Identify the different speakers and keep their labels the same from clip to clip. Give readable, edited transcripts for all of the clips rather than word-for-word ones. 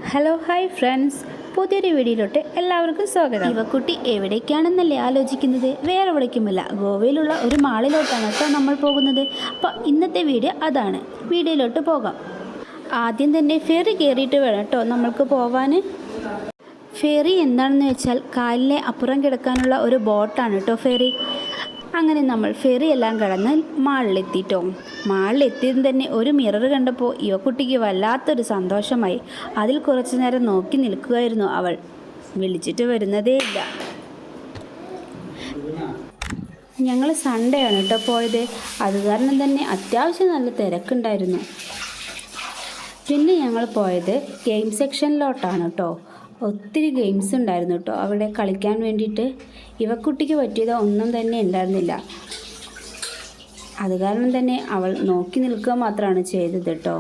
Speaker 1: Hello hi friends, പുതിയൊരു വീഡിയോയിലോട്ട് എല്ലാവർക്കും സ്വാഗതം. ഇവക്കുട്ടി എവിടേക്കാണെന്നല്ലേ ആലോചിക്കുന്നത്? വേറെ എവിടേക്കുമല്ല, ഗോവയിലുള്ള ഒരു മാളിലോട്ടാണ് കേട്ടോ നമ്മൾ പോകുന്നത്. അപ്പോൾ ഇന്നത്തെ വീഡിയോ അതാണ്. വീഡിയോയിലോട്ട് പോകാം. ആദ്യം തന്നെ ഫെറി കയറിയിട്ട് വേണം കേട്ടോ നമ്മൾക്ക് പോവാൻ. ഫെറി എന്താണെന്ന് വെച്ചാൽ കായലിനെ അപ്പുറം കിടക്കാനുള്ള ഒരു ബോട്ടാണ് കേട്ടോ ഫെറി. അങ്ങനെ നമ്മൾ ഫെറി എല്ലാം കടന്ന് മാളിലെത്തിയിട്ടോ. മാളിലെത്തിയതും തന്നെ ഒരു മിറർ കണ്ടപ്പോൾ യുവക്കുട്ടിക്ക് വല്ലാത്തൊരു സന്തോഷമായി. അതിൽ കുറച്ചു നേരം നോക്കി നിൽക്കുകയായിരുന്നു അവൾ. വിളിച്ചിട്ട് വരുന്നതേ ഇല്ല. ഞങ്ങൾ സൺഡേ ആണ് കേട്ടോ പോയത്. അത് കാരണം തന്നെ അത്യാവശ്യം നല്ല തിരക്കുണ്ടായിരുന്നു. പിന്നെ ഞങ്ങൾ പോയത് ഗെയിം സെക്ഷനിലോട്ടാണ് കേട്ടോ. ഒത്തിരി ഗെയിംസ് ഉണ്ടായിരുന്നു കേട്ടോ അവിടെ കളിക്കാൻ വേണ്ടിയിട്ട്. ഇവക്കുട്ടിക്ക് പറ്റിയത് ഒന്നും തന്നെ ഉണ്ടായിരുന്നില്ല. അത് കാരണം തന്നെ അവൾ നോക്കി നിൽക്കുക മാത്രമാണ് ചെയ്തത് കേട്ടോ.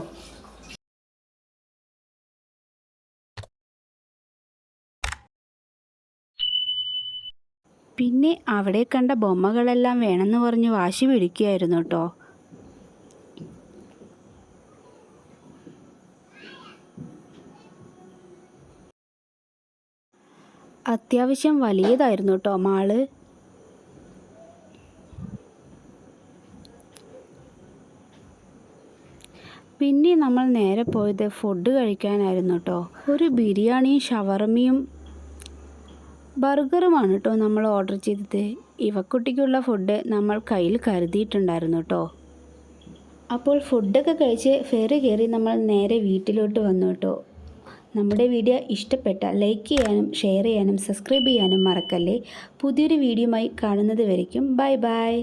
Speaker 1: പിന്നെ അവിടെ കണ്ട ബൊമ്മകളെല്ലാം വേണമെന്ന് പറഞ്ഞ് വാശി പിടിക്കുകയായിരുന്നു കേട്ടോ. അത്യാവശ്യം വലിയതായിരുന്നു കേട്ടോ മാള്. പിന്നെ നമ്മൾ നേരെ പോയത് ഫുഡ് കഴിക്കാനായിരുന്നു കേട്ടോ. ഒരു ബിരിയാണിയും ഷവർമയും ബർഗറുമാണ് കേട്ടോ നമ്മൾ ഓർഡർ ചെയ്തത്. ഇവക്കുട്ടിക്കുള്ള ഫുഡ് നമ്മൾ കയ്യിൽ കരുതിയിട്ടുണ്ടായിരുന്നു കേട്ടോ. അപ്പോൾ ഫുഡൊക്കെ കഴിച്ച് ഫെറി കയറി നമ്മൾ നേരെ വീട്ടിലോട്ട് വന്നു കേട്ടോ. നമ്മുടെ വീഡിയോ ഇഷ്ടപ്പെട്ടാൽ ലൈക്ക് ചെയ്യാനും ഷെയർ ചെയ്യാനും സബ്സ്ക്രൈബ് ചെയ്യാനും മറക്കല്ലേ. പുതിയൊരു വീഡിയോയുമായി കാണുന്നത് വരയ്ക്കും ബൈ ബൈ.